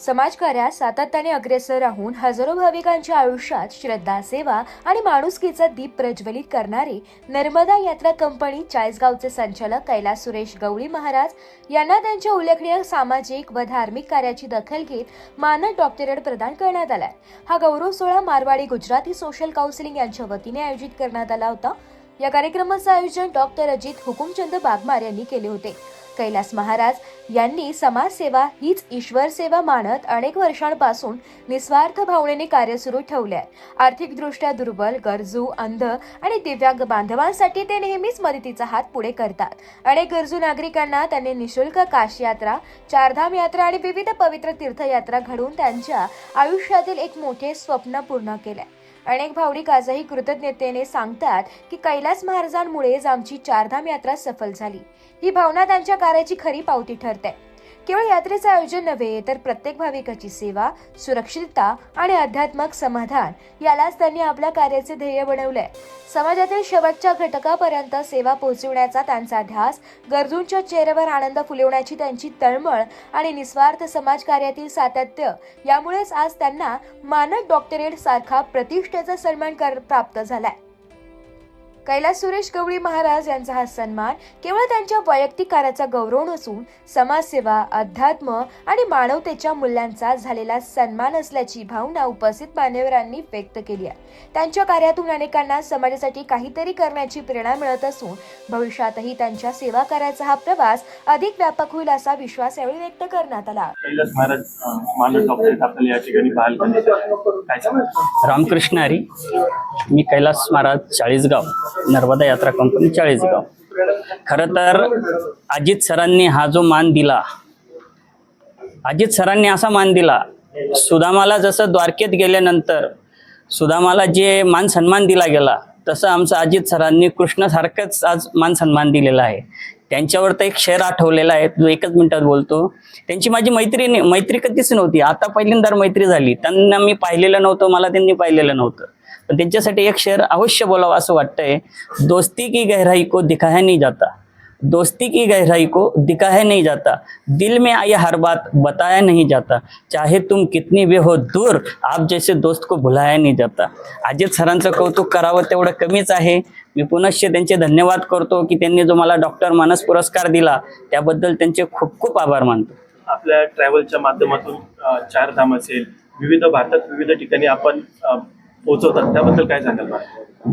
समाजकार्यात सातत्याने अग्रेसर राहून हजारो भाविकांच्या आयुष्यात श्रद्धा, सेवा आणि माणुसकीचा दीप प्रज्वलित करणारे नर्मदा यात्रा कंपनी चाळीसगावचे संचालक कैलास सुरेश गवळी महाराज यांना त्यांच्या उल्लेखनीय सामाजिक व धार्मिक कार्याची दखल घेत मानद डॉक्टरेट प्रदान करण्यात आलाय। हा गौरव सोहळा मारवाडी गुजराती सोशल काउन्सिलिंग यांच्या वतीने आयोजित करण्यात आला होता। या कार्यक्रमाचे आयोजन डॉक्टर अजित हुकुमचंद बागमार यांनी केले होते। कैलास महाराज यांनी समाजसेवा हीच ईश्वर सेवा मानत अनेक वर्षांपासून निस्वार्थ भावनेने कार्य सुरू ठेवले आहे। आर्थिकदृष्ट्या दुर्बल, गरजू, अंध आणि दिव्यांग बांधवांसाठी ते नेहमीच मदतीचा हात पुढे करतात। अनेक गरजू नागरिकांना त्यांनी निशुल्क काशी यात्रा, चारधाम यात्रा आणि विविध पवित्र तीर्थयात्रा घडवून त्यांच्या आयुष्यातील एक मोठे स्वप्न पूर्ण केले। अनेक भाविक आजही कृतज्ञतेने सांगतात की कैलास महाराजांमुळेच आमची चारधाम यात्रा सफल झाली। ही भावना त्यांच्या कार्याची खरी पावती ठरते। केवळ यात्रेचे आयोजन नव्हे तर प्रत्येक भाविकाची सेवा, सुरक्षितता आणि आध्यात्मिक समाधान यालाच त्यांनी आपल्या कार्याचे ध्येय बनवले। समाजातील शेवटच्या घटकापर्यंत सेवा पोहोचवण्याचा त्यांचा ध्यास, गरजूंच्या चेहऱ्यावर आनंद फुलवण्याची त्यांची तळमळ आणि निस्वार्थ समाजकार्यातील सातत्य यामुळेच आज त्यांना मानद डॉक्टरेट सारखा प्रतिष्ठेचा सन्मान प्राप्त झालाय। कैलास सुरेश गवळी महाराज यांचा हा सन्मान केवळ त्यांच्या वैयक्तिक कार्याचा गौरव नसून समाजसेवा, अध्यात्म आणि मानवतेच्या मूल्यांचा झालेला सन्मान असल्याची भावना उपस्थित मान्यवरांनी व्यक्त केली आहे। त्यांच्या कार्यातून अनेकांना समाजासाठी काहीतरी करण्याची प्रेरणा मिळत असून भविष्यातही त्यांच्या सेवा कार्याचा हा प्रवास अधिक व्यापक होईल असा विश्वास यावेळी व्यक्त करण्यात आला। कैलास महाराज मानद डॉक्टरेट आपल्याला या ठिकाणी बहाल करण्यात रामकृष्ण हरी। मी कैलास महाराज चाळीसगाव, नर्मदा यात्रा कंपनी चाळीसगाव। खरं तर अजित सरांनी हा जो मान दिला, अजित सरांनी असा मान दिला, सुदामाला जसं द्वारकेत गेल्यानंतर सुदामाला जे मान सन्मान दिला गेला तसं आमचं अजित सरांनी कृष्णासारखंच आज मान सन्मान दिलेला आहे। त्यांच्यावर तर एक शेर आठवलेला आहे, जो एकच मिनिटात बोलतो। त्यांची माझी मैत्री कधीच नव्हती, आता पहिल्यांदा मैत्री झाली। त्यांना मी पाहिलेलं नव्हतं, मला त्यांनी पाहिलेलं नव्हतं, पण त्यांच्यासाठी एक शेर अवश्य बोलावं असं वाटतंय। दोस्ती की गहराई को दिखाया नहीं जाता, दोस्ती की गहराई को दिखाया नहीं जाता, दिल में आई हर बात बताया नहीं जाता, चाहे तुम कितनी भी हो दूर, आप जैसे दोस्त को भुलाया नहीं जाता। अजित सरांचं कौतुक करावं तेवढं कमीच आहे। मी पुनश्च त्यांचे धन्यवाद करतो की त्यांनी जो मला डॉक्टर मानस पुरस्कार दिला त्याबद्दल त्यांचे खूप खूप आभार मानतो। आपल्या ट्रॅव्हलच्या माध्यमातून चारधाम असेल, विविध भारतात विविध ठिकाणी आपण पोहोचवतात, त्याबद्दल काय सांगाल?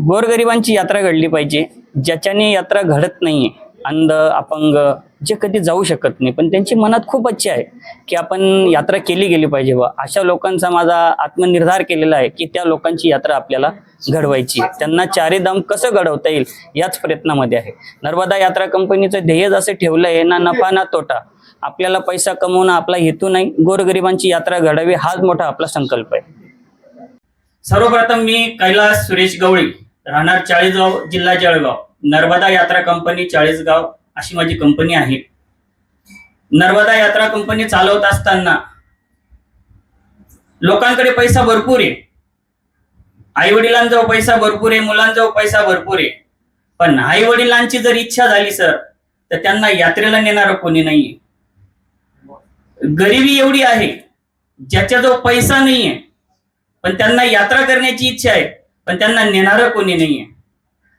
गोरगरिबांची यात्रा घडली पाहिजे, ज्याच्याने यात्रा घडत नाहीये, अंध, अपंग, जे कधी जाऊ शकत नाही, पण त्यांची मनात खूप इच्छा आहे की आपण यात्रा केली गेली पाहिजे। व अशा लोकांचा माझा आत्मनिर्धार केलेला आहे की त्या लोकांची यात्रा आपल्याला घडवायची, त्यांना चारधाम कसं घडवता येईल याच प्रयत्नामध्ये आहे। नर्मदा यात्रा कंपनीचं ध्येय जसं ठेवलं आहे ना, नफा ना तोटा, आपल्याला पैसा कमवणं आपला हेतू नाही, गोरगरिबांची यात्रा घडावी हाच मोठा आपला संकल्प आहे। सर्वप्रथम मी कैलास सुरेश गवळी, राहणार चाळीसगाव, जिल्हा जळगाव, नर्मदा यात्रा कंपनी चाळीसगाव अशी माझी कंपनी आहे। नर्मदा यात्रा कंपनी चालवत असताना लोकांकडे पैसा भरपूर आहे, आई वडिलांजवळ पैसा भरपूर आहे, मुलांजवळ पैसा भरपूर आहे, पण आई वडिलांची जर इच्छा झाली सर तर त्यांना यात्रेला नेणारं कोणी नाहीये। गरिबी एवढी आहे, ज्याच्याजवळ पैसा नाहीये पण त्यांना यात्रा करण्याची इच्छा आहे, पण त्यांना नेणारं कोणी नाहीये।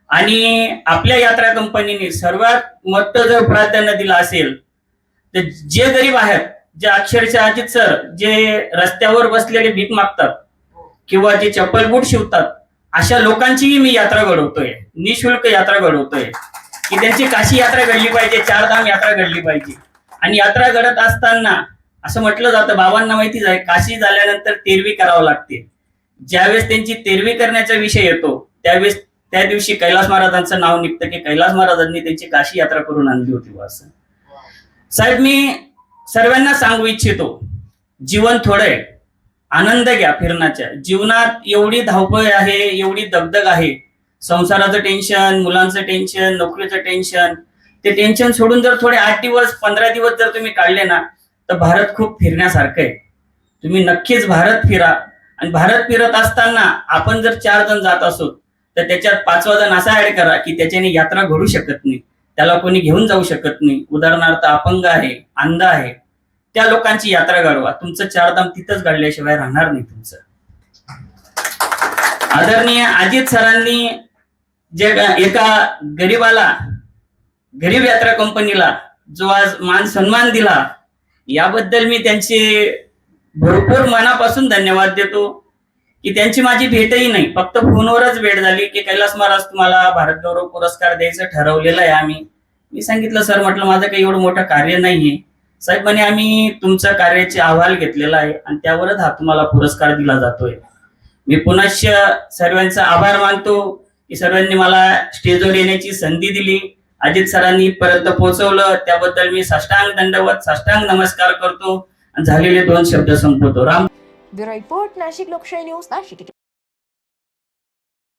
आणि आपल्या यात्रा कंपनीने सर्वात मोठं जर प्राधान्य दिलं असेल तर जे गरीब आहेत, जे अक्षरशः अजित सर जे रस्त्यावर बसलेले भीक मागतात किंवा जे चप्पल बूट शिवतात, अशा लोकांचीही मी यात्रा घडवतोय, निशुल्क यात्रा घडवतोय की त्यांची काशी यात्रा घडली पाहिजे, चारधाम यात्रा घडली पाहिजे। आणि यात्रा घडत असताना असं म्हटलं जातं, बाबांना माहितीच आहे, काशी झाल्यानंतर तेरवी करावं लागते। ज्यावेळेस त्यांची तेरवी करण्याचा विषय येतो त्यावेळेस त्या दिवशी कैलास महाराजांचं नाव निघतं की कैलास महाराजांनी त्यांची काशी यात्रा करून आणली होती असं। साहेब, मी सर्वांना सांगू इच्छितो, जीवन थोडं आहे, आनंद घ्या फिरण्याच्या। जीवनात एवढी धावपळ आहे, एवढी दगदग आहे, संसाराचं टेन्शन, मुलांचं टेन्शन, नोकरीचं टेन्शन, ते टेन्शन सोडून जर थोडे 8 दिवस 15 दिवस जर तुम्ही काढले ना तर भारत खूप फिरण्यासारखं आहे। तुम्ही नक्कीच भारत फिरा। आणि भारत फिरत असताना आपण जर 4 जण जात असो तर त्याच्यात 5वा जण असा ऍड करा की त्याच्याने यात्रा घडू शकत नाही, त्याला कोणी घेऊन जाऊ शकत नाही। उदाहरणार्थ अपंग आहे, अंध आहे, त्या लोकांची यात्रा घडवा. तुमचं चारधाम तिथंच घडल्याशिवाय राहणार नाही तुमचं. आदरणीय अजित सरांनी जे एका गरीबाला, गरीब यात्रा कंपनीला जो आज मान सन्मान दिला, याबद्दल मी त्यांचे भरपूर मनापासून धन्यवाद देतो. की त्यांची माझी भेटही नाही, फक्त फोनवरच भेट झाली की कैलास महाराज तुम्हाला भारत गौरव पुरस्कार द्यायचं ठरवलेलं आहे आम्ही. मी सांगितलं सर, म्हटलं माझं काही एवढं मोठं कार्य नाहीये. साहेब म्हणे आम्ही तुमच्या कार्याचे अहवाल घेतलेला आहे आणि त्यावरच हा तुम्हाला पुरस्कार दिला जातोय. मी पुनश्च सर्वांचा आभार मानतो की सर्वांनी मला स्टेजवर येण्याची संधी दिली, अजित सरांनी इथपर्यंत पोहोचवलं, त्याबद्दल मी साष्टांग दंडवत, साष्टांग नमस्कार करतो आणि झालेले 2 शब्द संपवतो. राम. ब्युरो रिपोर्ट, नाशिक लोकशाही न्यूज, नाशिक.